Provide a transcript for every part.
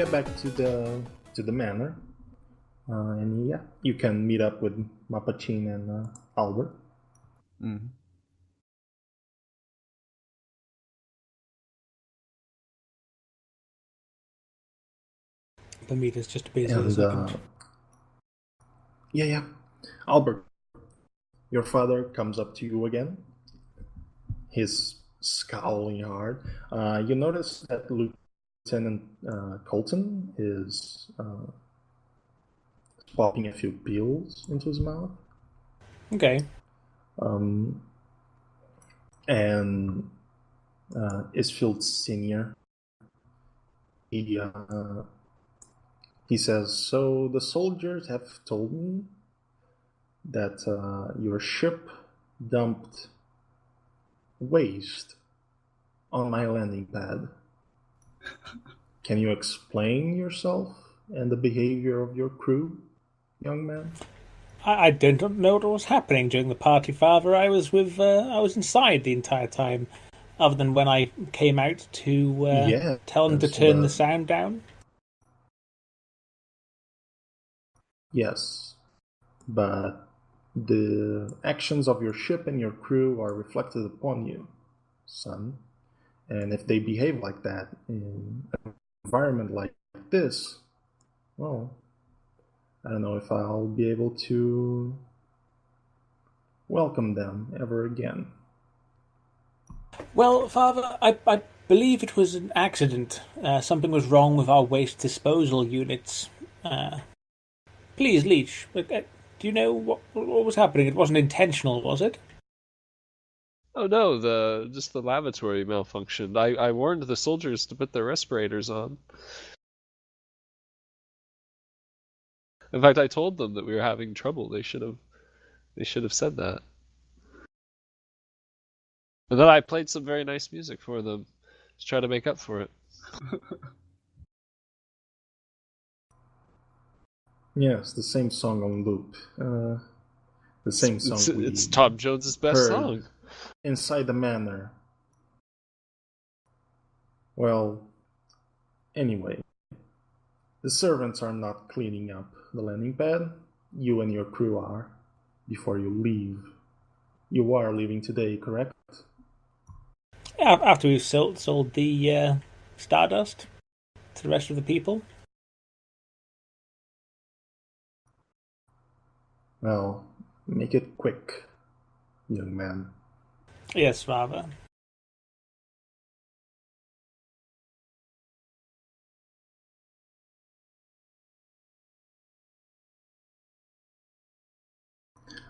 get back to the manor, and yeah, you can meet up with Mapachin and Albert. Mm-hmm. Bermuda's just busy And a second. yeah, Albert, your father comes up to you again. He's scowling hard. You notice that Lieutenant Colton is popping a few pills into his mouth. Okay. And Isfield Senior, he says, so the soldiers have told me that your ship dumped waste on my landing pad. Can you explain yourself and the behavior of your crew, young man? I didn't know what was happening during the party, Father. I was inside the entire time, other than when I came out to tell them to turn the sound down. Yes, but the actions of your ship and your crew are reflected upon you, son. And if they behave like that in an environment like this, well, I don't know if I'll be able to welcome them ever again. Well, Father, I believe it was an accident. Something was wrong with our waste disposal units. Please, Leech, do you know what was happening? It wasn't intentional, was it? Oh no, just the lavatory malfunctioned. I warned the soldiers to put their respirators on. In fact, I told them that we were having trouble. They should have said that. And then I played some very nice music for them to try to make up for it. Yes, the same song on loop. The same song it's Tom Jones's best song. Inside the manor. Well, anyway, the servants are not cleaning up the landing pad. You and your crew are, before you leave. You are leaving today, correct? Yeah, after we've sold the Stardust to the rest of the people. Well, make it quick, young man. Yes, Father.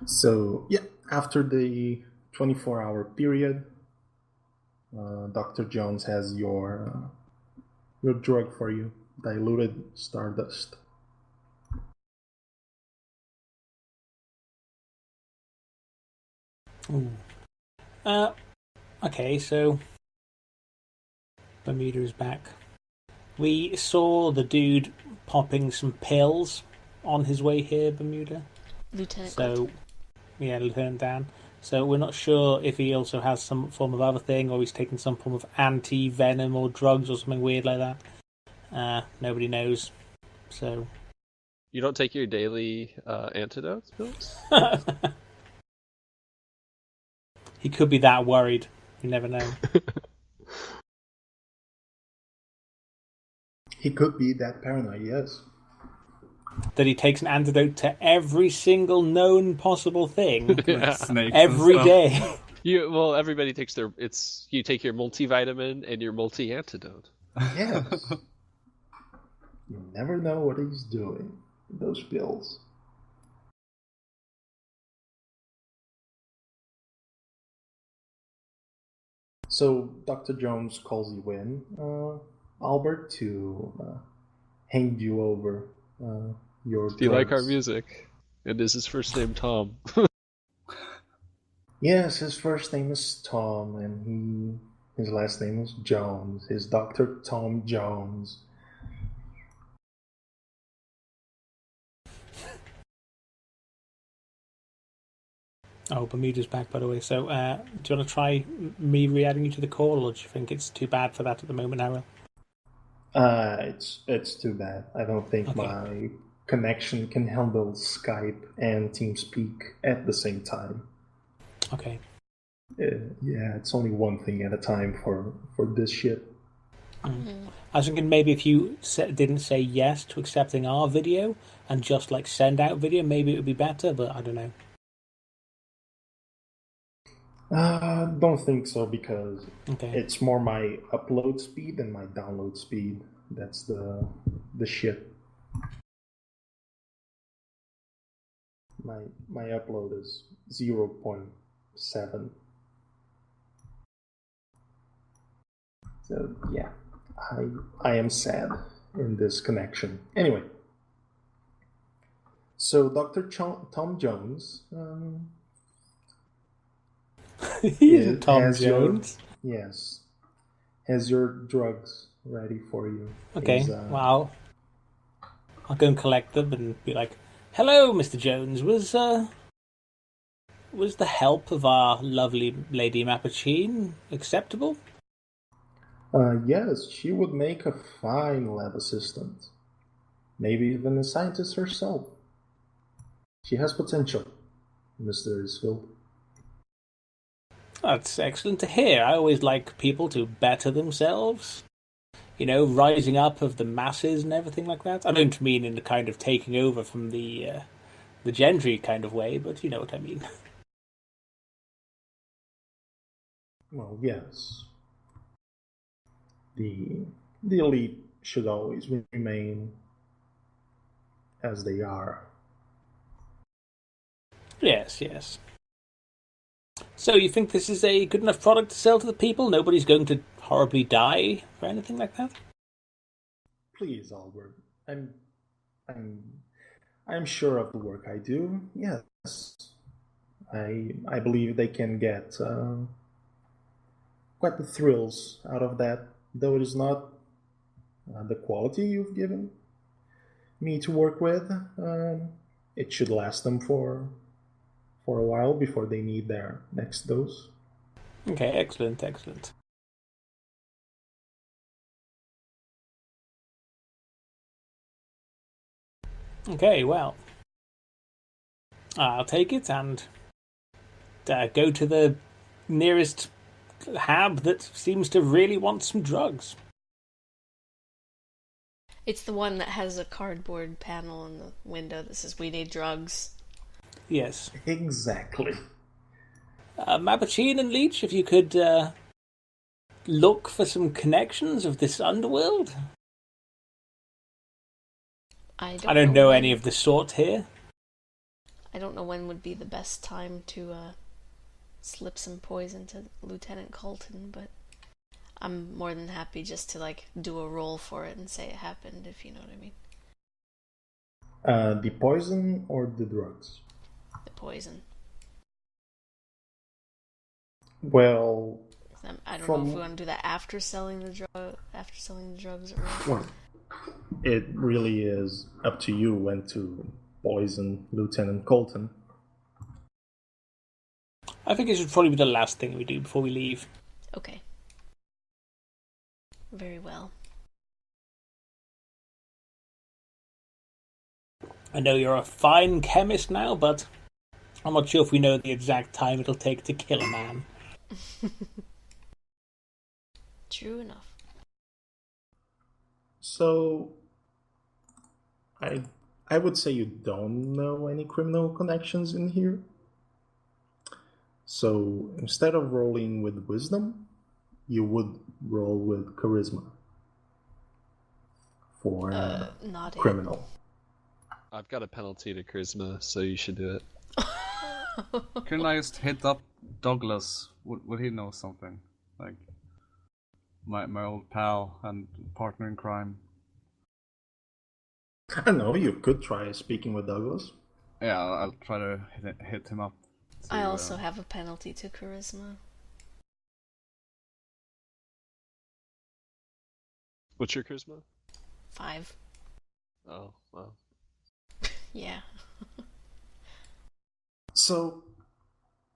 So, yeah, after the 24-hour period, Dr. Jones has your drug for you, diluted Stardust. Ooh. Okay, so Bermuda is back. We saw the dude popping some pills on his way here, Bermuda. Lieutenant. Yeah, Lieutenant Dan. So we're not sure if he also has some form of other thing, or he's taking some form of anti-venom or drugs or something weird like that. Nobody knows. So you don't take your daily antidotes pills? He could be that worried. You never know. He could be that paranoid, yes. That he takes an antidote to every single known possible thing. Like snakes every day. Everybody takes you take your multivitamin and your multi-antidote. Yes. You never know what he's doing with those pills. So Dr. Jones calls you in, Albert, to hand you over your Do you like our music? And is his first name Tom? Yes, his first name is Tom, and his last name is Jones. He's Dr. Tom Jones. Oh, Bermuda's back, by the way. So, do you want to try me re-adding you to the call, or do you think it's too bad for that at the moment, Ariel? It's too bad. I don't think Okay. my connection can handle Skype and TeamSpeak at the same time. Okay. Yeah, it's only one thing at a time for this shit. I was thinking maybe if you didn't say yes to accepting our video and just like send out video, maybe it would be better. But I don't know. Don't think so because Okay. it's more my upload speed than my download speed. That's the shit. My upload is 0.7. So yeah, I am sad in this connection. Anyway, so Dr. Tom Jones He isn't Tom has your Jones. yes has your drugs ready for you. Okay. Wow. I'll go and collect them and be like, "Hello, Mr. Jones. Was the help of our lovely Lady Mappuccine acceptable?" Yes, she would make a fine lab assistant. Maybe even a scientist herself. She has potential, Mr. Isfield. That's excellent to hear. I always like people to better themselves. You know, rising up of the masses and everything like that. I don't mean in the kind of taking over from the gentry kind of way, but you know what I mean. Well, yes. The the elite should always remain as they are. Yes, yes. So you think this is a good enough product to sell to the people? Nobody's going to horribly die or anything like that? Please, Albert. I'm I'm sure of the work I do. Yes, I believe they can get quite the thrills out of that. Though it is not the quality you've given me to work with, it should last them for a while before they need their next dose. Okay, excellent, excellent. Okay, well, I'll take it and go to the nearest hab that seems to really want some drugs. It's the one that has a cardboard panel in the window that says "We need drugs." Yes. Exactly. Mappuccine and Leech, if you could look for some connections of this underworld. I I don't know when, any of the sort here. I don't know when would be the best time to slip some poison to Lieutenant Colton, but I'm more than happy just to like do a roll for it and say it happened, if you know what I mean. The poison or the drugs? The poison. Well, I don't know if we want to do that after selling the drugs, or well, it really is up to you when to poison Lieutenant Colton. I think it should probably be the last thing we do before we leave. Okay. Very well. I know you're a fine chemist now, but I'm not sure if we know the exact time it'll take to kill a man. True enough. So, I would say you don't know any criminal connections in here. So instead of rolling with wisdom, you would roll with charisma for Not criminal. I've got a penalty to charisma, so you should do it. Couldn't I just hit up Douglas? Would he know something? Like my old pal and partner in crime. I don't know, you could try speaking with Douglas. Yeah, I'll try to hit him up. I also have a penalty to charisma. What's your charisma? 5. Oh, wow. Yeah. So,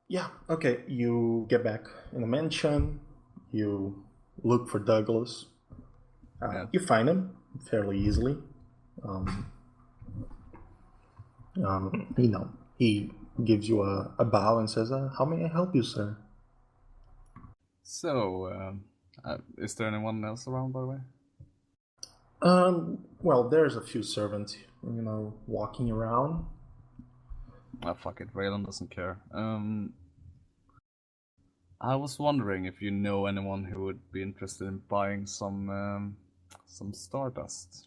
yeah, okay, you get back in the mansion, you look for Douglas, Yeah. You find him fairly easily. He gives you a bow and says, "How may I help you, sir?" So, is there anyone else around, by the way? Well, there's a few servants, walking around. Ah, fuck it. Raylan doesn't care. I was wondering if you know anyone who would be interested in buying some stardust.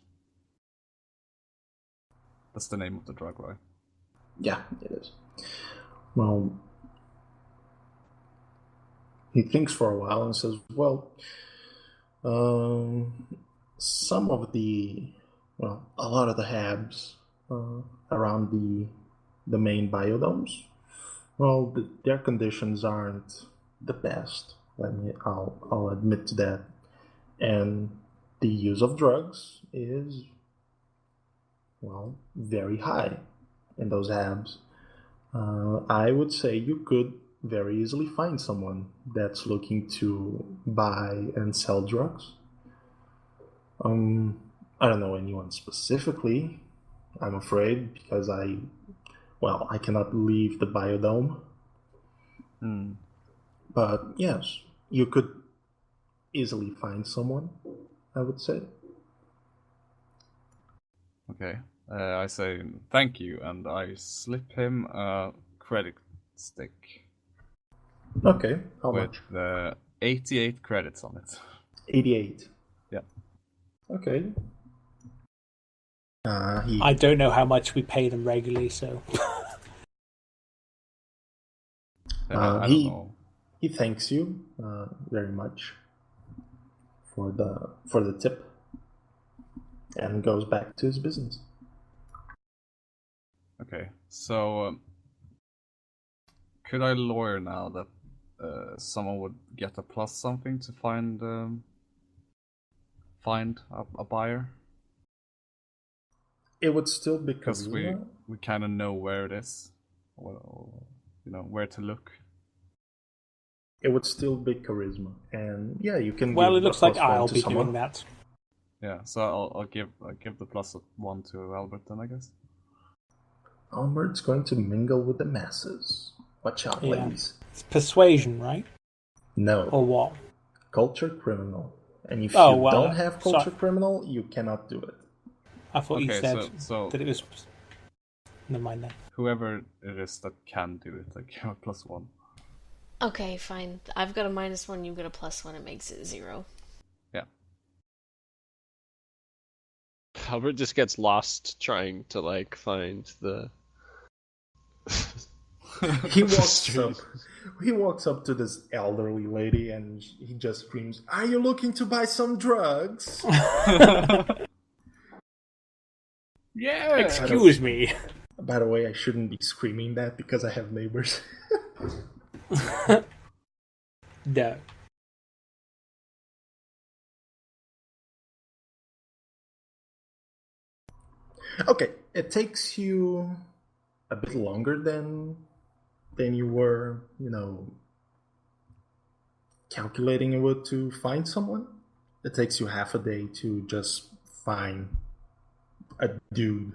That's the name of the drug, right? Yeah, it is. Well, he thinks for a while and says, "Well, some of a lot of the habs around the main biodomes, well, their conditions aren't the best. I'll admit to that, and the use of drugs is, well, very high in those habs. I would say you could very easily find someone that's looking to buy and sell drugs. I don't know anyone specifically, I'm afraid, because I cannot leave the biodome. But yes, you could easily find someone, I would say. Okay. I say thank you, and I slip him a credit stick. Okay, how with much? 88 credits on it. 88. Yeah. Okay. I don't know how much we pay them regularly, so. I don't know. He thanks you very much for the tip, and goes back to his business. Okay, so could I lawyer now that someone would get a plus something to find a buyer? It would still be because we kind of know where it is, where to look. It would still be charisma, and yeah, you can. Well, give it looks a like plus one I'll to be someone. doing that. Yeah, so I'll give the plus one to Albert then, I guess. Albert's going to mingle with the masses. Watch out, ladies. It's persuasion, right? No. Or what? Culture criminal. And if you well, don't have culture criminal, you cannot do it. I thought you said so that it was. Never mind that. Whoever it is that can do it, like plus one. Okay, fine. I've got a -1, you've got a +1, it makes it 0. Yeah. Albert just gets lost trying to find the He walks up to this elderly lady and he just screams, "Are you looking to buy some drugs?" Yeah. Excuse me. By the way, I shouldn't be screaming that because I have neighbors. No. Okay, it takes you a bit longer than you were, calculating it would to find someone. It takes you half a day to just find a dude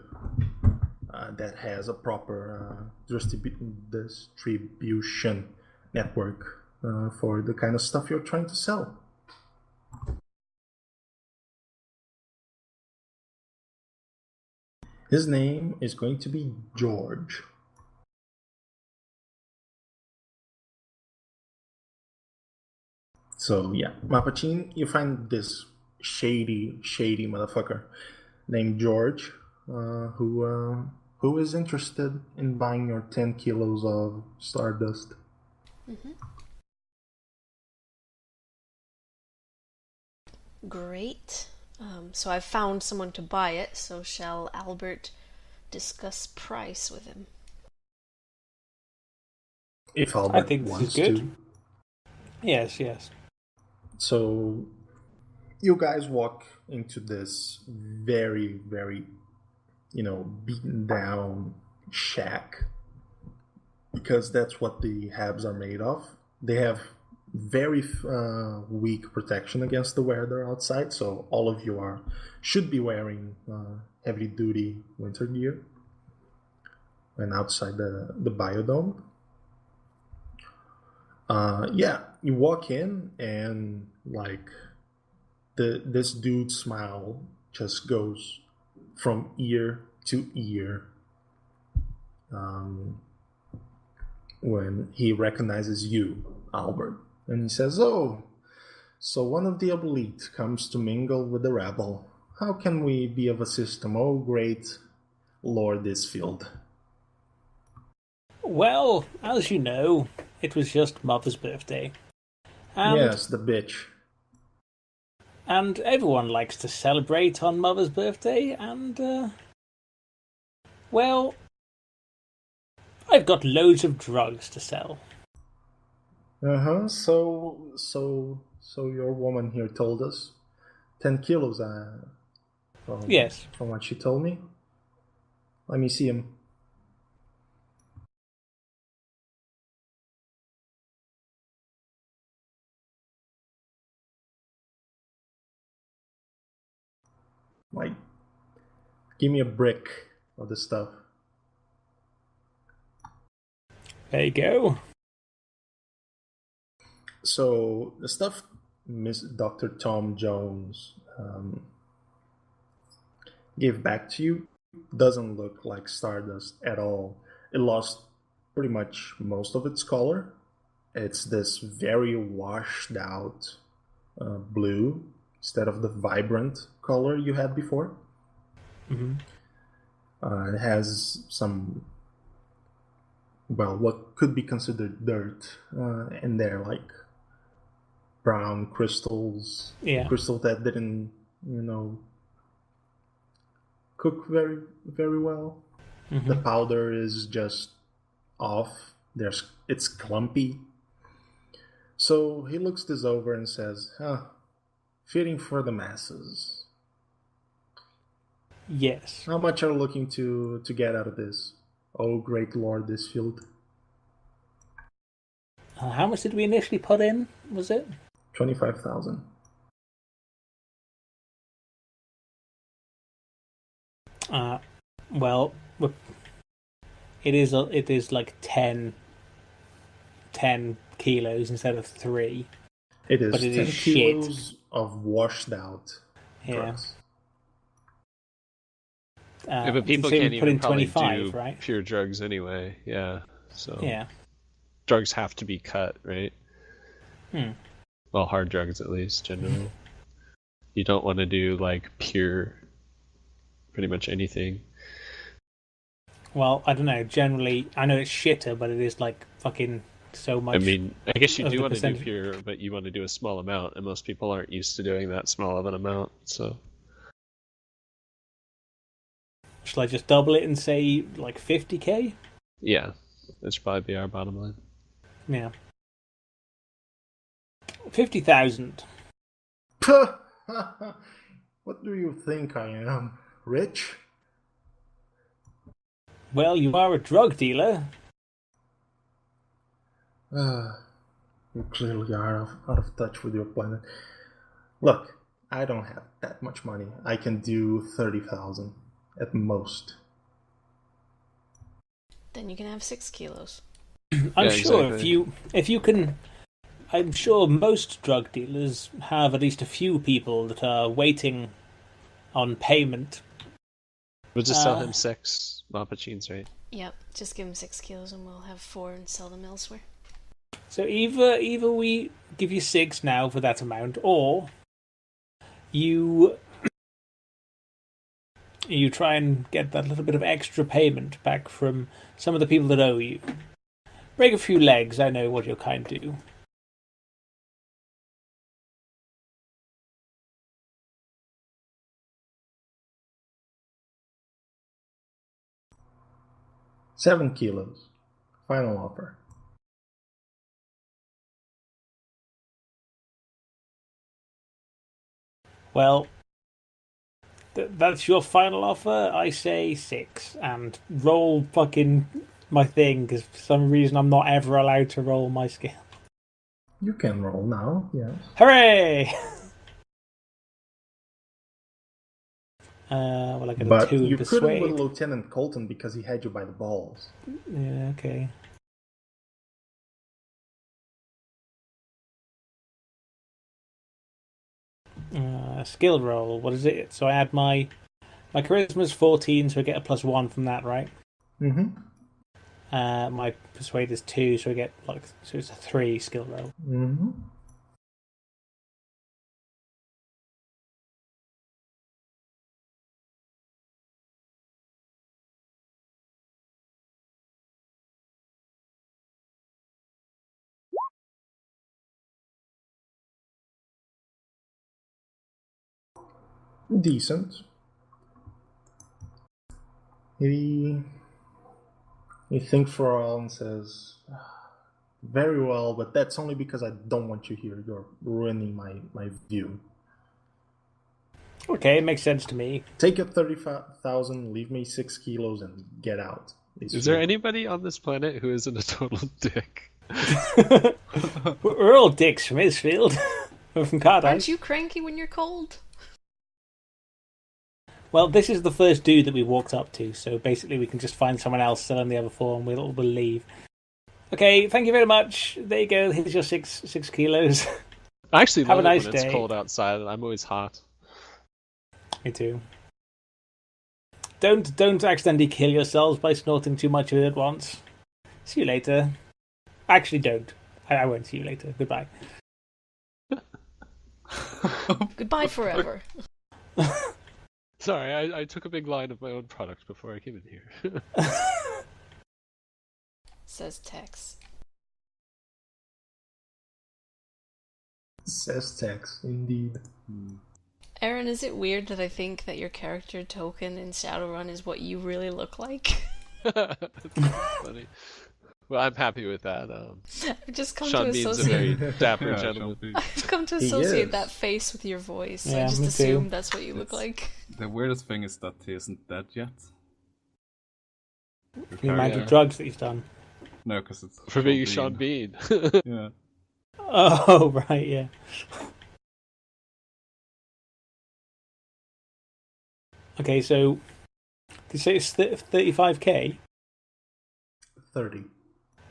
that has a proper distribution network for the kind of stuff you're trying to sell. His name is going to be George. So yeah, Mapachin, you find this shady motherfucker named George, who is interested in buying your 10 kilos of stardust. Mm-hmm. Great. So I've found someone to buy it, so shall Albert discuss price with him? If Albert I think wants this is good. to. Yes. So you guys walk into this very, very, beaten down shack, because that's what the Habs are made of. They have very weak protection against the weather outside, so all of you should be wearing heavy duty winter gear when outside the biodome. Yeah, you walk in and like this dude's smile just goes from ear to ear when he recognizes you, Albert. And he says, "Oh, so one of the elite comes to mingle with the rabble. How can we be of assistance, oh great Lord Isfield?" Well, as you know, it was just Mother's birthday. And, yes, the bitch. And everyone likes to celebrate on Mother's birthday, and, well, I've got loads of drugs to sell. Uh-huh, so your woman here told us 10 kilos, Yes. From what she told me. Let me see him. Like, give me a brick of the stuff. There you go. So the stuff Miss Dr. Tom Jones gave back to you doesn't look like stardust at all. It lost pretty much most of its color. It's this very washed out blue instead of the vibrant color you had before. Mm-hmm. It has some, well, what could be considered dirt in there, like brown crystals, crystals that didn't, cook very, very well. Mm-hmm. The powder is just off. It's clumpy. So he looks this over and says, fitting for the masses. Yes. How much are you looking to get out of this? Oh, great Lord Isfield. How much did we initially put in, was it? 25,000. Well, it is like 10 kilos instead of 3. It is, but it 10 is kilos shit. Of washed out drugs. But people can't even probably do right? pure drugs anyway. Yeah. So yeah, drugs have to be cut, right? Well, hard drugs at least, generally. You don't want to do like pure, pretty much anything. Well, I don't know. Generally, I know it's shitter, but it is like fucking so much. I mean, I guess you do want to do pure, but you want to do a small amount, and most people aren't used to doing that small of an amount, so. Shall I just double it and say like 50k? Yeah, that should probably be our bottom line. Yeah. 50,000. What do you think I am? Rich? Well, you are a drug dealer. You clearly are out of touch with your planet. Look, I don't have that much money. I can do 30,000 at most. Then you can have 6 kilos. I'm sure exactly. if you can, I'm sure most drug dealers have at least a few people that are waiting on payment. We'll just sell him 6 Mapachines, right? Yep, just give him 6 kilos and we'll have 4 and sell them elsewhere. So either we give you 6 now for that amount, or you try and get that little bit of extra payment back from some of the people that owe you. Break a few legs, I know what your kind do. $7 kilos. Final offer. Well, that's your final offer. I say 6, and roll fucking my thing, because for some reason I'm not ever allowed to roll my skill. You can roll now, yes. Hooray! Well, I got a 2 in you couldn't with persuade. Lieutenant Colton because he had you by the balls. Yeah, okay. Skill roll. What is it? So I add my charisma's 14, so I get a +1 from that, right? Mm-hmm. My persuade is 2, so I get so it's a 3 skill roll. Mm-hmm. Decent. He thinks for a while and says, very well, but that's only because I don't want you here. You're ruining my view. Okay, it makes sense to me. Take your 30,000, leave me 6 kilos, and get out. Is there anybody on this planet who isn't a total dick? We're all dicks from Isfield. We're from Cardice. Aren't you cranky when you're cold? Well, this is the first dude that we walked up to, so basically we can just find someone else still on the other floor and we'll leave. Okay, thank you very much. There you go. Here's your 6 kilos. I actually Have love a it nice when day. it's cold outside and I'm always hot. Me too. Don't accidentally kill yourselves by snorting too much of it at once. See you later. Actually, don't. I won't see you later. Goodbye. Goodbye forever. Sorry, I took a big line of my own product before I came in here. Says Tex. Says Tex, indeed. Aaron, is it weird that I think that your character token in Shadowrun is what you really look like? That's funny. Well, I'm happy with that. I've just come Sean to Bean's a associate. very dapper gentleman. I've come to He associate is. that face with your voice. Yeah, I just me assume too. that's what you look like. The weirdest thing is that he isn't dead yet. The amount Yeah. of drugs that he's done. No, because it's For being Sean Bean. Yeah. Oh, right, yeah. Okay, so did you say it's 35k? 30.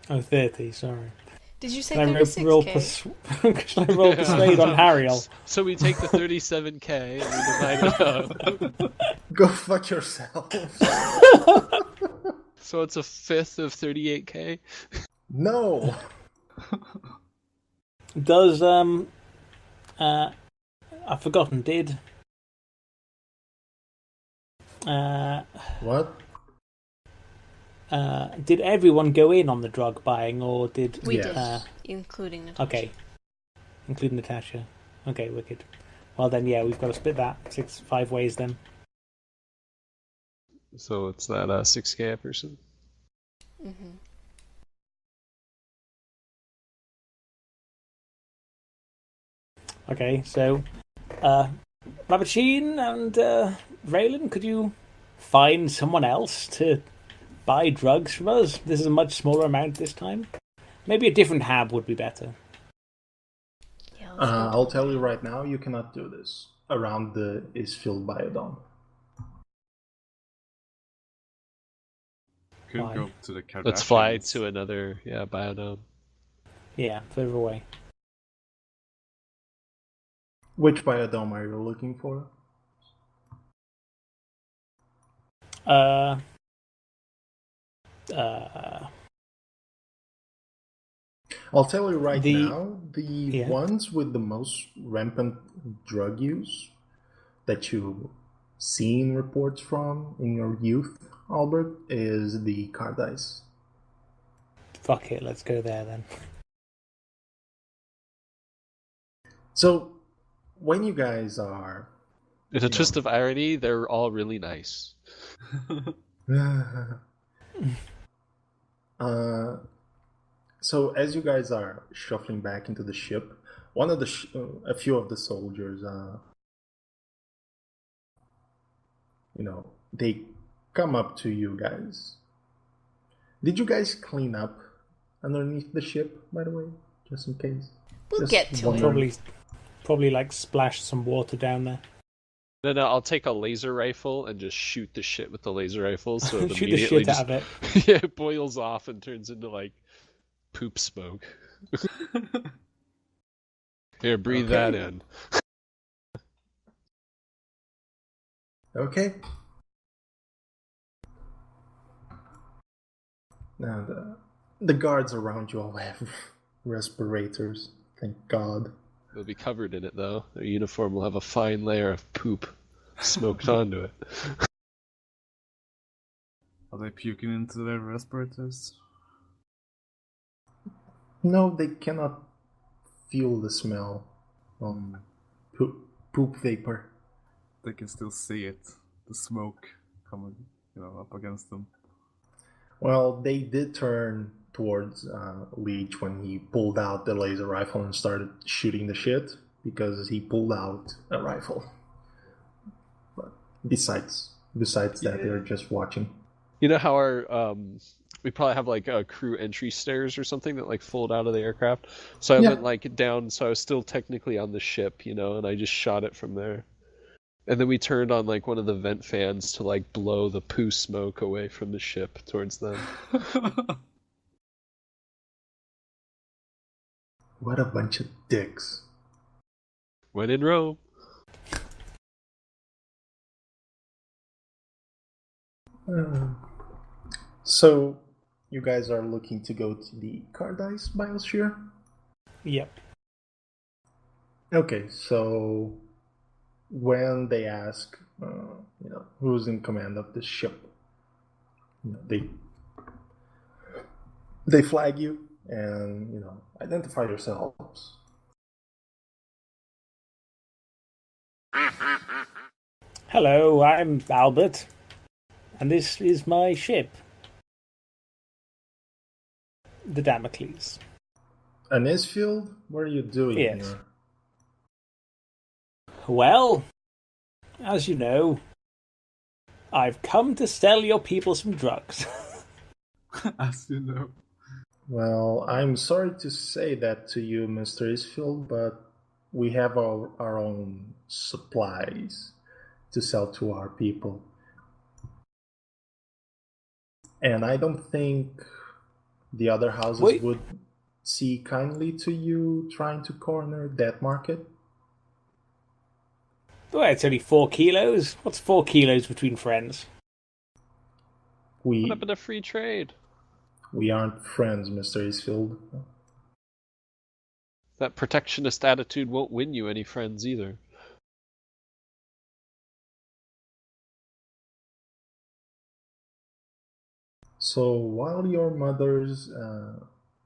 Oh, 30, sorry. Did you say Can I 36k? Can I roll persuade on Harriel? So we take the 37k and we divide it up. Go fuck yourself. So it's a fifth of 38k? No. Does I've forgotten. Did What? did everyone go in on the drug buying, or did We Yes. did, including Natasha. okay, including Natasha? Okay, wicked. Well then, yeah, we've got to split that 5 ways then. So it's that 6k a person? Mm-hmm. Okay, so Babachine and Raylan, could you find someone else to buy drugs from us? This is a much smaller amount this time. Maybe a different hab would be better. Yeah, let's go I'll to- tell you right now, you cannot do this around the Isfield biodome. Could Why? go to the Cardice. Let's fly to another biodome. Yeah, further away. Which biodome are you looking for? I'll tell you right now, the ones with the most rampant drug use that you've seen reports from in your youth, Albert, is the Cardice. Fuck it, let's go there then. So, when you guys are... In a twist of irony, they're all really nice. So as you guys are shuffling back into the ship, one of the a few of the soldiers, they come up to you guys. Did you guys clean up underneath the ship, by the way, just in case? We'll get to wondering. it. Probably like splash some water down there. Then I'll take a laser rifle and just shoot the shit with the laser rifle, so it Shoot the immediately shit out of it. yeah, it boils off and turns into like poop smoke. Here, breathe Okay. that in. Okay. Now the guards around you all have respirators. Thank God. They'll be covered in it though. Their uniform will have a fine layer of poop smoked onto it. Are they puking into their respirators? No, they cannot feel the smell of poop vapor. They can still see it. The smoke coming, up against them. Well, they did turn towards Leech when he pulled out the laser rifle and started shooting the shit, because he pulled out a rifle. But besides that, they're just watching. You know how our we probably have like crew entry stairs or something that like fold out of the aircraft. So I went like down, so I was still technically on the ship, and I just shot it from there. And then we turned on like one of the vent fans to like blow the poo smoke away from the ship towards them. What a bunch of dicks. When in Rome. So, you guys are looking to go to the Cardice biosphere? Yep. Okay, so when they ask, who's in command of this ship, they flag you and identify yourselves. Hello, I'm Albert, and this is my ship, the Damocles. Anisfield, what are you doing Yes. here? Well, as you know, I've come to sell your people some drugs. As you know. Well, I'm sorry to say that to you, Mr. Isfield, but we have our own supplies to sell to our people. And I don't think the other houses would see kindly to you trying to corner that market. Well, it's only 4 kilos. What's 4 kilos between friends? What happened to free trade? We aren't friends, Mr. Isfield. That protectionist attitude won't win you any friends either. So while your mother's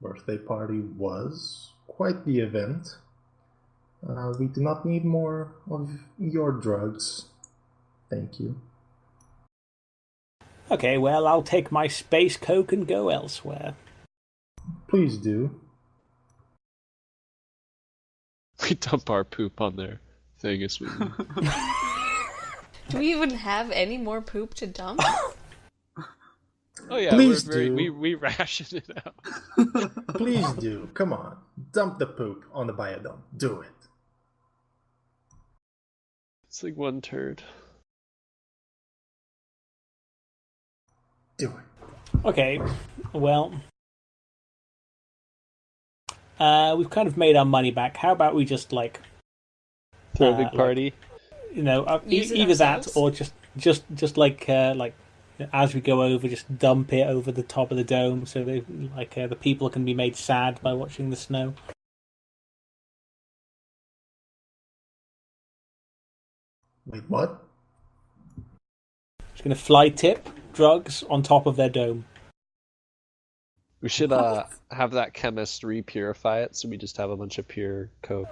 birthday party was quite the event, we do not need more of your drugs. Thank you. Okay, well, I'll take my space coke and go elsewhere. Please do. We dump our poop on their thing as we Do we even have any more poop to dump? Oh yeah, Please we ration it out. Please do. Come on. Dump the poop on the biodome. Do it. It's like one turd. Do it. Okay, well, we've kind of made our money back. How about we just throw a big party? Either that or just like as we go over, just dump it over the top of the dome, so they the people can be made sad by watching the snow. Wait, what? Just gonna fly tip drugs on top of their dome. We should have that chemist re-purify it, so we just have a bunch of pure coke.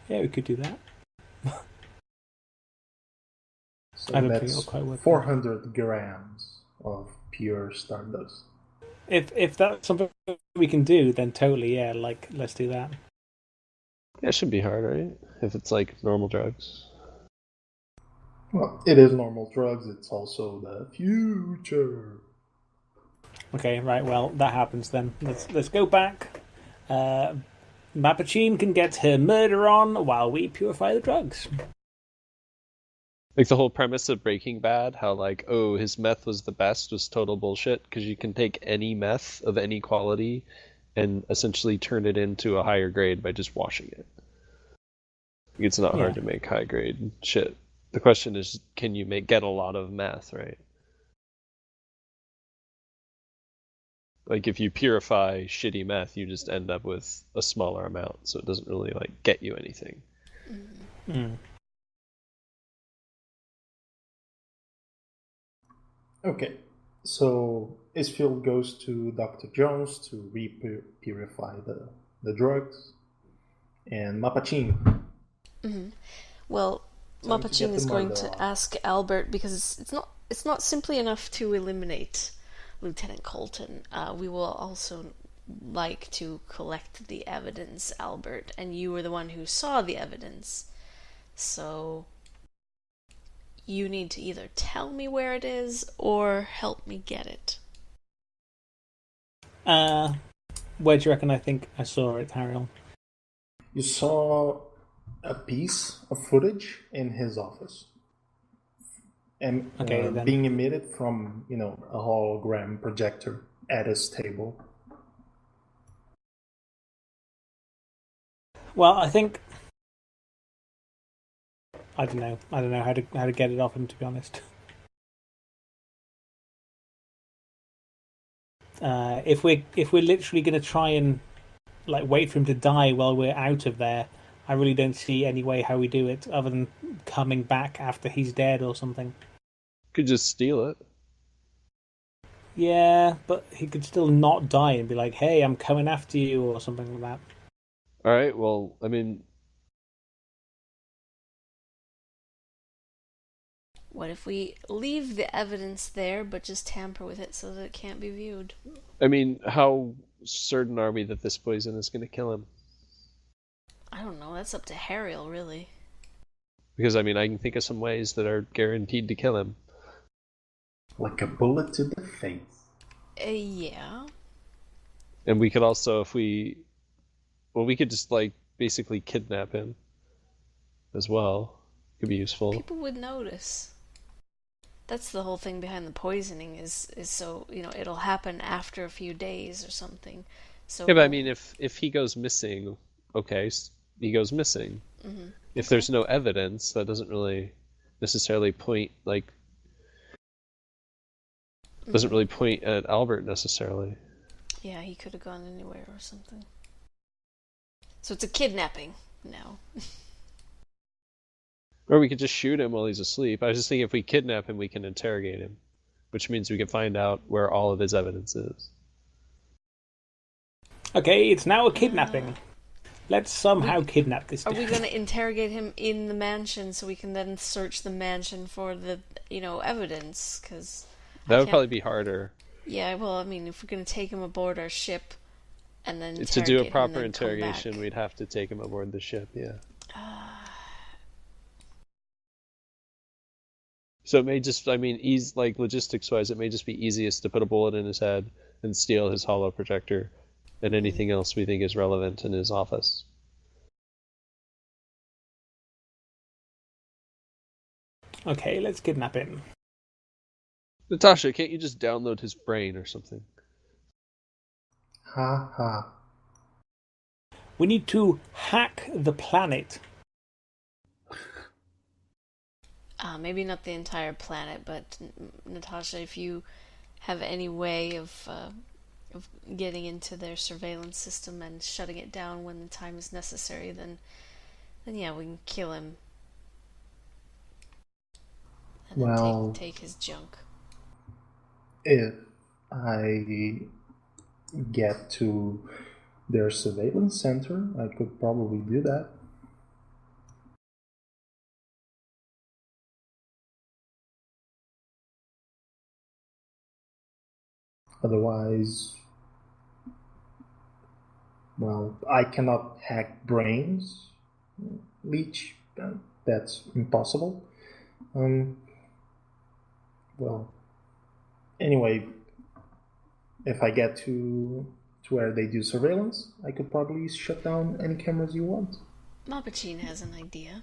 Yeah, we could do that. So I don't think that's it'll quite work. 400 grams of pure stardust. If that's something we can do, then totally, yeah. Let's do that. Yeah, it shouldn't be hard, right? If it's like normal drugs. Well, it is normal drugs. It's also the future. Okay, right. Well, that happens then. Let's go back. Mapachine can get her murder on while we purify the drugs. Like the whole premise of Breaking Bad, how like, oh, his meth was the best, was total bullshit, because you can take any meth of any quality and essentially turn it into a higher grade by just washing it. It's not hard to make high grade shit. The question is, can you get a lot of meth, right? Like if you purify shitty meth, you just end up with a smaller amount, so it doesn't really like get you anything. Mm. Okay, so Isfield goes to Dr. Jones to re-purify the drugs, and Mapachine. Well, Time to Mapachine get the is going murder to on. ask Albert because it's not simply enough to eliminate Lieutenant Colton. We will also like to collect the evidence, Albert, and you were the one who saw the evidence. So you need to either tell me where it is or help me get it. Where do you reckon I think I saw it, Harry? You saw a piece of footage in his office, and Okay, then. being emitted from a hologram projector at his table. Well, I think I don't know. I don't know how to get it off him, to be honest. If we're literally going to try and like wait for him to die while we're out of there, I really don't see any way how we do it other than coming back after he's dead or something. Could just steal it. Yeah, but he could still not die and be like, "Hey, I'm coming after you" or something like that. All right. Well, I mean, What if we leave the evidence there but just tamper with it so that it can't be viewed? how certain are we that this poison is going to kill him? I don't know, that's up to Harriel, really. Because I can think of some ways that are guaranteed to kill him. Like a bullet to the face. Yeah. And we could also, we could just like basically kidnap him as well. Could be useful. People would notice. That's the whole thing behind the poisoning is so, it'll happen after a few days or something. So yeah, but if he goes missing, okay, he goes missing. Mm-hmm. If there's no evidence, that doesn't really necessarily point doesn't really point at Albert necessarily. Yeah, he could have gone anywhere or something. So it's a kidnapping now. Or we could just shoot him while he's asleep. I was just thinking if we kidnap him, we can interrogate him, which means we can find out where all of his evidence is. Okay, it's now a kidnapping. Let's somehow kidnap this guy. Are we going to interrogate him in the mansion so we can then search the mansion for the, evidence? Because that would probably be harder. Yeah, well, if we're going to take him aboard our ship and then to do a proper interrogation, we'd have to take him aboard the ship. Yeah. So it may just, like logistics-wise, it may just be easiest to put a bullet in his head and steal his holo projector and anything else we think is relevant in his office. Okay, let's kidnap him. Natasha, can't you just download his brain or something? Ha ha. We need to hack the planet. Maybe not the entire planet, but Natasha, if you have any way of getting into their surveillance system and shutting it down when the time is necessary, then yeah, we can kill him. And then take his junk. If I get to their surveillance center, I could probably do that. Otherwise, well, I cannot hack brains, Leech. That's impossible. Well, anyway, if I get to where they do surveillance, I could probably shut down any cameras you want. Mapachine has an idea.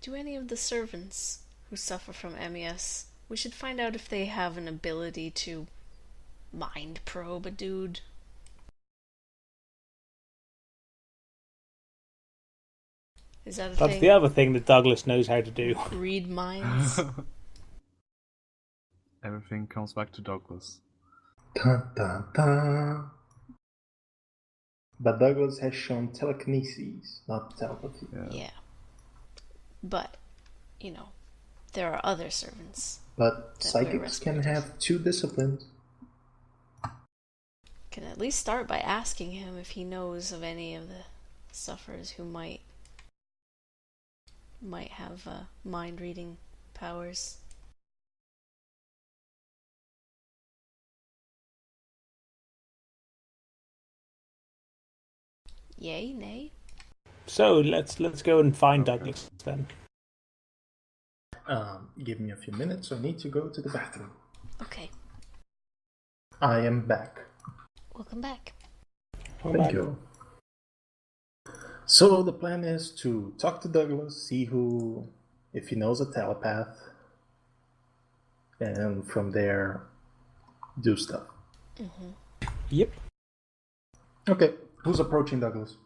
Do any of the servants who suffer from MES, we should find out if they have an ability to mind probe a dude. Is that a thing? That's the other thing that Douglas knows how to do. Read minds. Everything comes back to Douglas. Dun, dun, dun. But Douglas has shown telekinesis, not telepathy. Yeah. But, you know, there are other servants. But psychics can have 2 disciplines. Can at least start by asking him if he knows of any of the sufferers who might have mind reading powers. Yay, nay? So let's go and find Douglas then. Give me a few minutes. I need to go to the bathroom. Okay. I am back. Welcome back. Thank you. So the plan is to talk to Douglas, see if he knows a telepath, and from there, do stuff. Mm-hmm. Yep. Okay, who's approaching Douglas?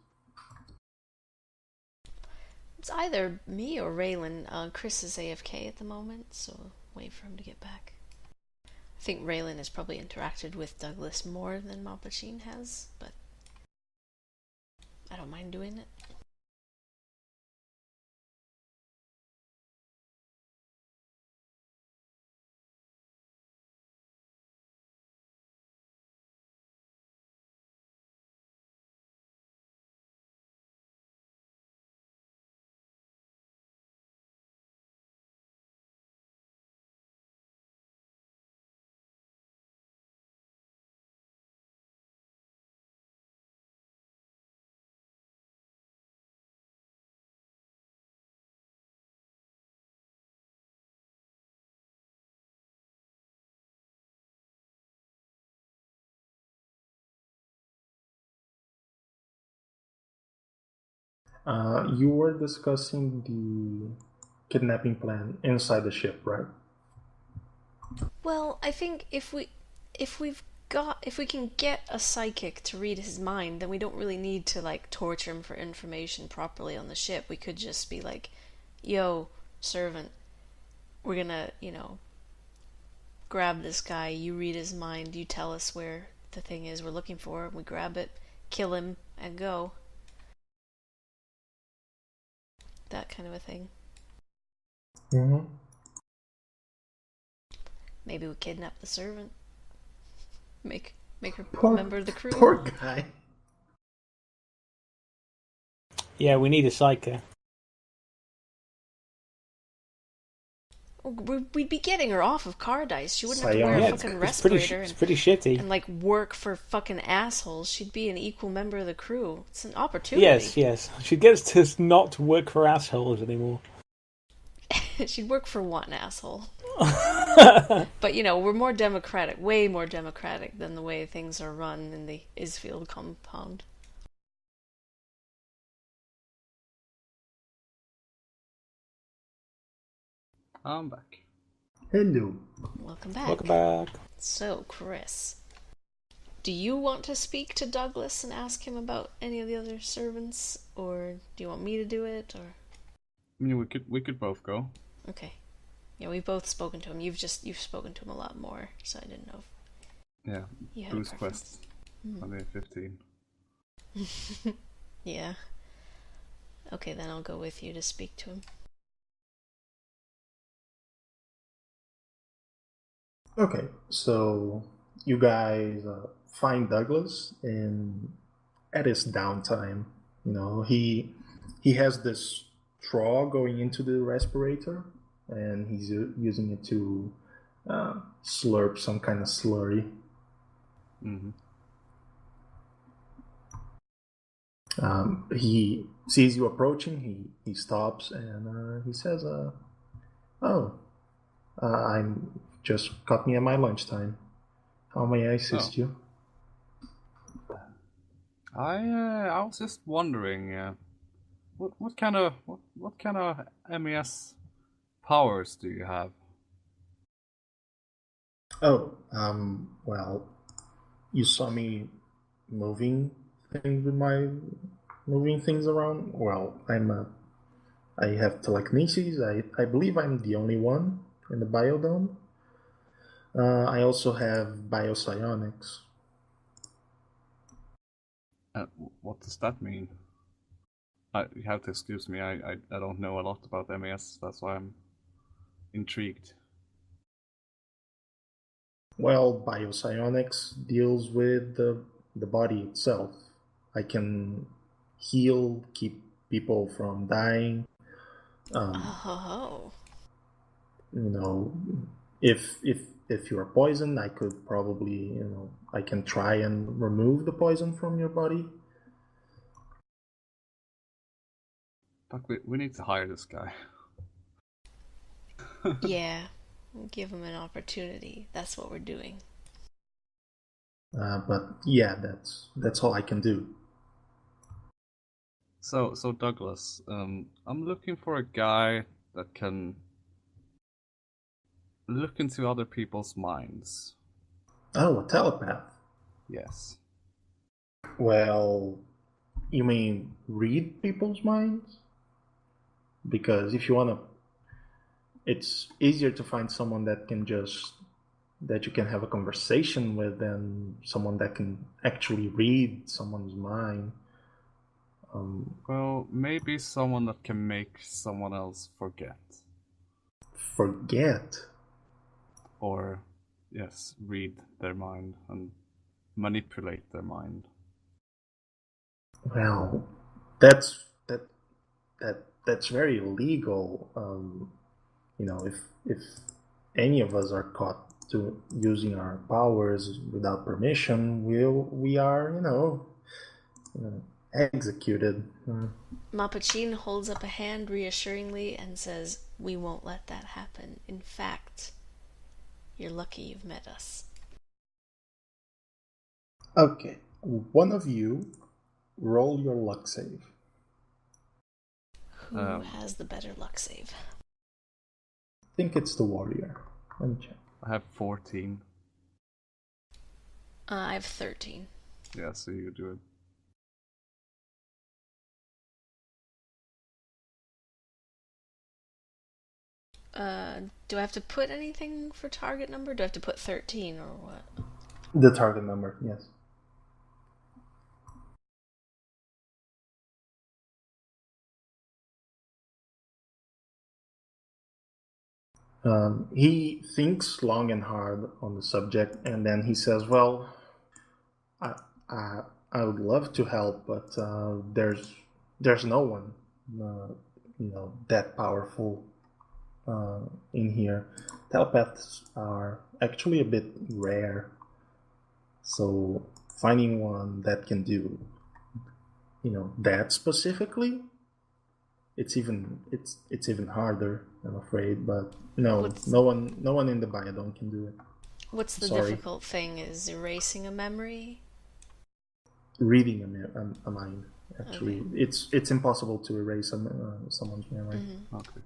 It's either me or Raylan. Chris is AFK at the moment, so wait for him to get back. I think Raylan has probably interacted with Douglas more than Mapachine has, but I don't mind doing it. You were discussing the kidnapping plan inside the ship, right? Well, I think if we can get a psychic to read his mind, then we don't really need to like torture him for information properly on the ship. We could just be like, "Yo, servant, we're gonna, grab this guy. You read his mind. You tell us where the thing is we're looking for. We grab it, kill him, and go." That kind of a thing. Mm-hmm. Maybe we kidnap the servant. Make her Poor member of the crew. Poor guy. Yeah, we need a psycho. We'd be getting her off of Cardice. She wouldn't have to wear a fucking respirator it's pretty shitty. and like work for fucking assholes. She'd be an equal member of the crew. It's an opportunity. Yes. She gets to not work for assholes anymore. She'd work for one asshole. But we're more democratic, way more democratic than the way things are run in the Isfield compound. I'm back. Hello. Welcome back. Welcome back. So, Chris, do you want to speak to Douglas and ask him about any of the other servants, or do you want me to do it, or? I mean, we could both go. Okay. Yeah, we've both spoken to him. You've spoken to him a lot more, so I didn't know. Yeah. Boost quests. 115. Yeah. Okay, then I'll go with you to speak to him. Okay, so you guys find Douglas at his downtime. He has this straw going into the respirator, and he's using it to slurp some kind of slurry. Mm-hmm. He sees you approaching. He stops and he says, "Oh, I'm just caught me at my lunchtime. How may I assist you? I was just wondering, what kind of MES powers do you have? Oh, well, you saw me moving things with my moving things around. Well, I have telekinesis. I believe I'm the only one in the biodome. I also have biopsionics. What does that mean? You have to excuse me. I don't know a lot about MES. That's why I'm intrigued. Well, biopsionics deals with the body itself. I can heal, keep people from dying. Oh. You know, if you're poisoned, I could probably, I can try and remove the poison from your body. But we need to hire this guy. Yeah. Give him an opportunity. That's what we're doing. But yeah, that's all I can do. So Douglas, I'm looking for a guy that can look into other people's minds. Oh, a telepath. Yes. Well, you mean read people's minds? Because if you want to, it's easier to find someone that you can have a conversation with than someone that can actually read someone's mind. Well, maybe someone that can make someone else forget. Forget. Or, yes, read their mind and manipulate their mind. Well, that's that that's very illegal. If any of us are caught to using our powers without permission, we are executed. Mapachin holds up a hand reassuringly and says, "We won't let that happen. In fact, you're lucky you've met us." Okay, one of you roll your luck save. Who has the better luck save? I think it's the warrior. Let me check. I have 14. I have 13. Yeah, so you do it. Do I have to put anything for target number? Do I have to put 13 or what? The target number, yes. He thinks long and hard on the subject, and then he says, "Well, I, I, I would love to help, but there's no one, that powerful in here. Telepaths are actually a bit rare, so finding one that can do, that specifically, it's even harder. I'm afraid, but no one in the biodome can do it. What's the Sorry. difficult thing? Is erasing a memory? Reading a mind. Actually, Okay. it's impossible to erase someone's memory. Mm-hmm. Okay.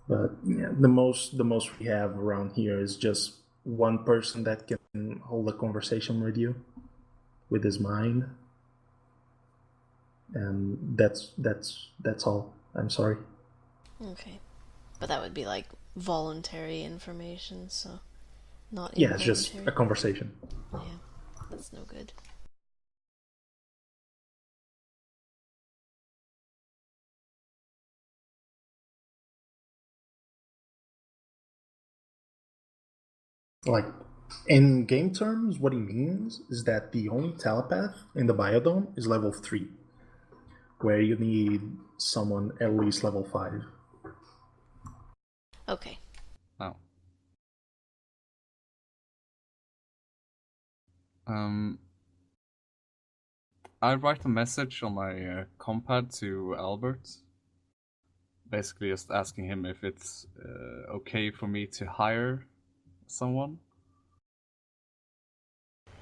But yeah, the most we have around here is just one person that can hold a conversation with you, with his mind, and that's all. I'm sorry. Okay. But that would be like voluntary information, so not Yeah, involuntary. it's just a conversation. Yeah, that's no good. Like, in game terms, what he means is that the only telepath in the biodome is level 3, where you need someone at least level 5. Okay. Oh. Um. I write a message on my compad to Albert, basically just asking him if it's okay for me to hire someone.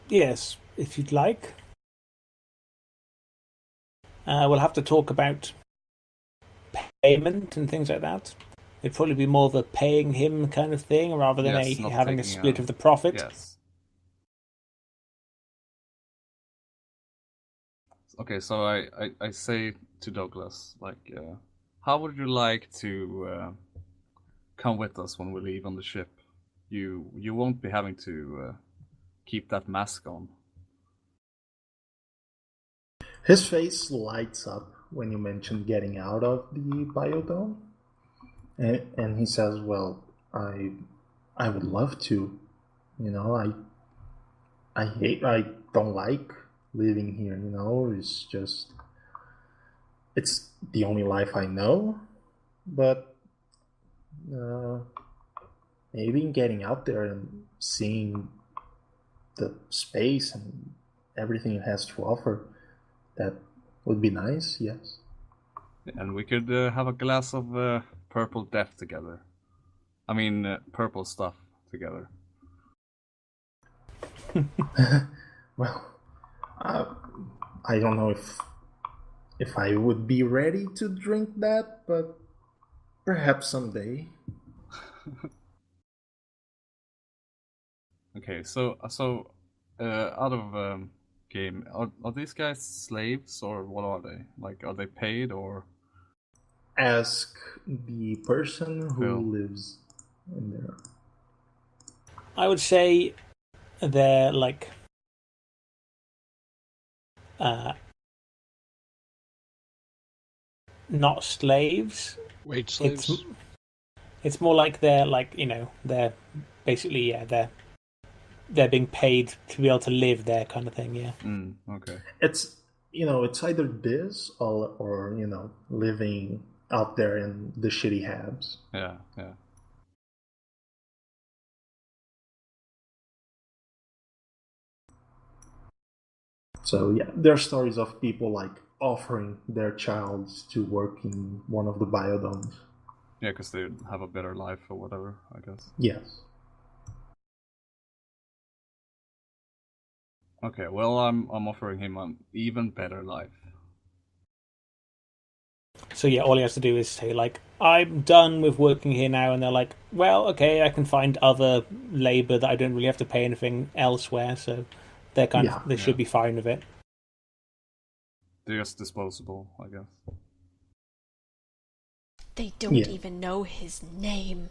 Yes, if you'd like. We'll have to talk about payment and things like that. It'd probably be more of a paying him kind of thing rather than having a split of the profit. Yes. Okay, so I say to Douglas, like, how would you like to come with us when we leave on the ship? You won't be having to keep that mask on. His face lights up when you mention getting out of the biodome, and he says, "Well, I would love to. You know, I don't like living here. You know, it's the only life I know. But uh, maybe getting out there and seeing the space and everything it has to offer, that would be nice. Yes." And we could have a glass of purple death together. I mean, purple stuff together. Well, I don't know if I would be ready to drink that, but perhaps someday. Okay, so out of game, are these guys slaves or what are they? Like, are they paid or? Ask the person who Phil. lives in there. I would say they're like not slaves. Wage slaves. It's more like they're like, they're basically they're being paid to be able to live there kind of thing. Yeah. Okay. It's it's either this or living out there in the shitty habs. Yeah. So yeah, there are stories of people like offering their child to work in one of the biodomes. Yeah, because they have a better life or whatever, I guess. Yes. Okay, well, I'm offering him an even better life. So yeah, all he has to do is say like, "I'm done with working here now," and they're like, "Well, okay, I can find other labor that I don't really have to pay anything elsewhere." So they're they should be fine with it. They're just disposable, I guess. They don't even know his name.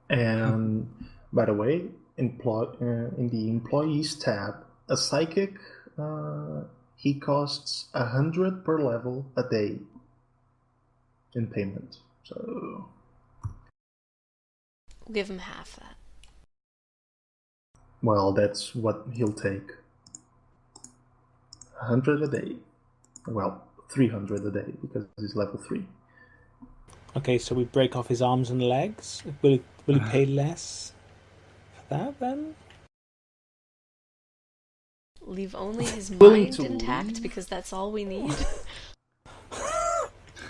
And by the way, in the employees tab, a psychic, he costs 100 per level a day in payment. So We'll give him half that. well, that's what he'll take. 100 a day. Well, 300 a day because he's level 3. Okay, so we break off his arms and legs. Will he pay less for that then? Leave only his mind intact because that's all we need.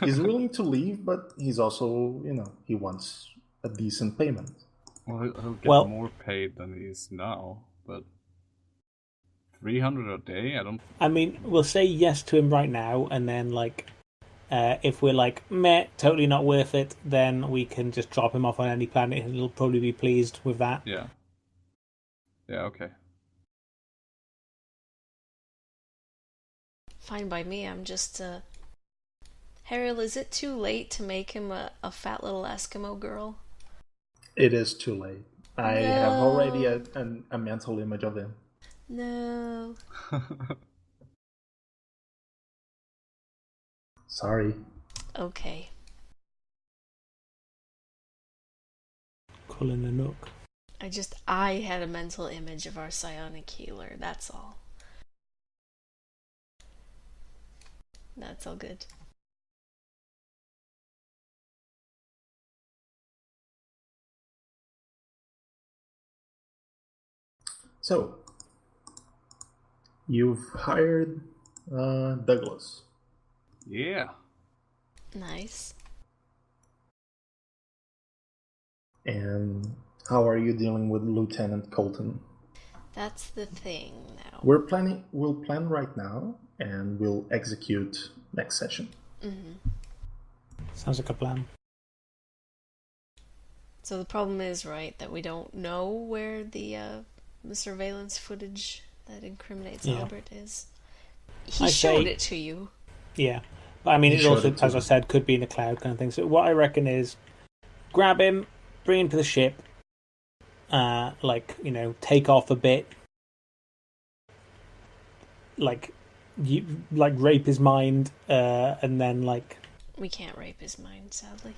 He's willing to leave, but he's also, he wants a decent payment. Well, he'll get more paid than he is now, but 300 a day? I mean, we'll say yes to him right now, and then if we're like, meh, totally not worth it, then we can just drop him off on any planet and he'll probably be pleased with that. Yeah. Yeah, okay. Fine by me, I'm just, Harold, is it too late to make him a fat little Eskimo girl? It is too late. I have already a mental image of him. No. Sorry. Okay. Colin a Nook. I had a mental image of our psionic healer, that's all. That's all good. So, you've hired Douglas. Yeah. Nice. And how are you dealing with Lieutenant Colton? That's the thing now. We'll plan right now, and we'll execute next session. Sounds like a plan. So the problem is, right, that we don't know where the surveillance footage that incriminates Albert is. He showed it to you. Yeah. But I mean, it also, as I said, could be in the cloud kind of thing. So what I reckon is grab him, bring him to the ship, take off a bit, rape his mind, and then we can't rape his mind, sadly.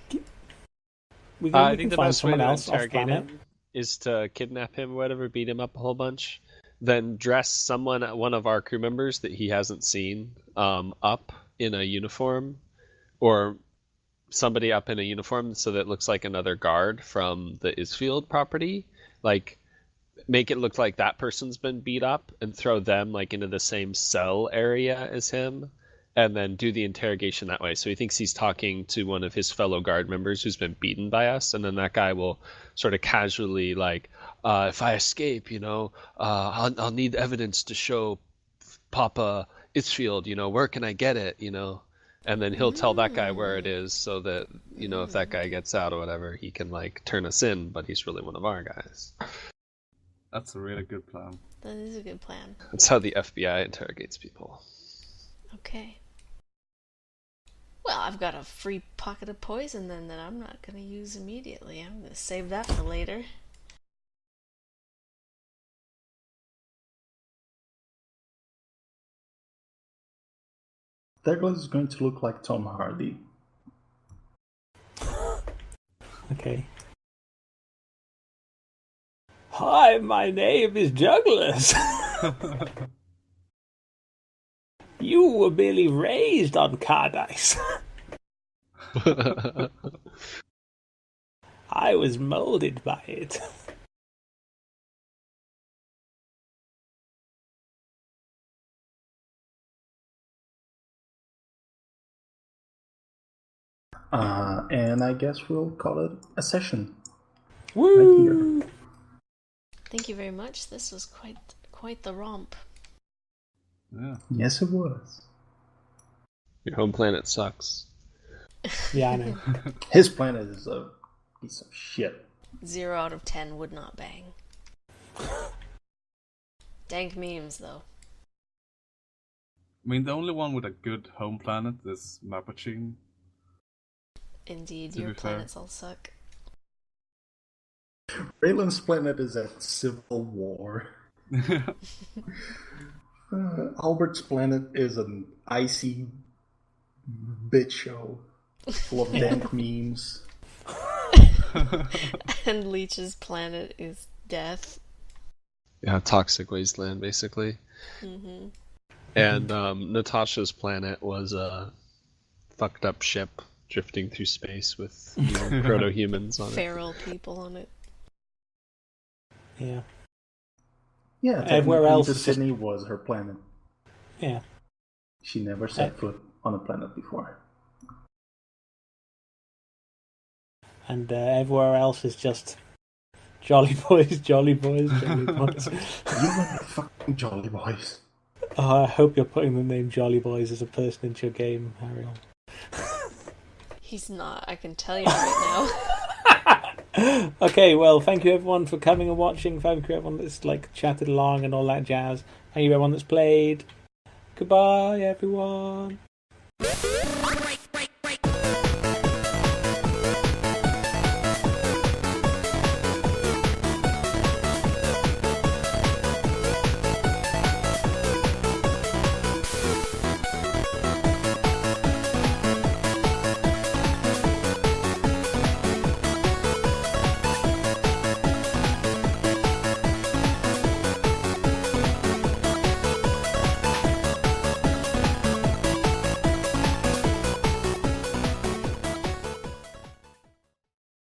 I think the best way to interrogate him is to kidnap him or whatever, beat him up a whole bunch, then dress one of our crew members that he hasn't seen up in a uniform, or somebody up in a uniform so that it looks like another guard from the Isfield property. Like, make it look like that person's been beat up and throw them into the same cell area as him, and then do the interrogation that way. So he thinks he's talking to one of his fellow guard members who's been beaten by us, and then that guy will sort of casually if I escape, I'll need evidence to show Papa Isfield, where can I get it, and then he'll tell that guy where it is, so that if that guy gets out or whatever, he can turn us in, but he's really one of our guys. That's a really good plan. That is a good plan. That's how the FBI interrogates people. Okay. Well, I've got a free pocket of poison then that I'm not going to use immediately. I'm going to save that for later. Douglas is going to look like Tom Hardy. Okay. Hi, my name is Douglas. You were merely raised on Cardice. I was molded by it. And I guess we'll call it a session. Woo! Right. Thank you very much. This was quite the romp. Yeah. Yes, it was. Your home planet sucks. Yeah, I know. His planet is a piece of shit. 0 out of 10 would not bang. Dank memes, though. I mean, the only one with a good home planet is Mapaching. Indeed, your planets all suck. Raylan's planet is at civil war. Albert's planet is an icy bitch show full of dank memes. And Leech's planet is death. Yeah, toxic wasteland, basically. Mm-hmm. And Natasha's planet was a fucked up ship drifting through space with proto-humans on it. Feral people on it. Yeah. Yeah, everywhere else Sydney was her planet. Yeah. She never set foot on a planet before. And everywhere else is just jolly boys, jolly boys, jolly boys. You were the fucking jolly boys. Oh, I hope you're putting the name Jolly Boys as a person into your game, Ariel. He's not, I can tell you right now. Okay, well, thank you everyone for coming and watching. Thank you everyone that's chatted along and all that jazz. Thank you everyone that's played. Goodbye, everyone.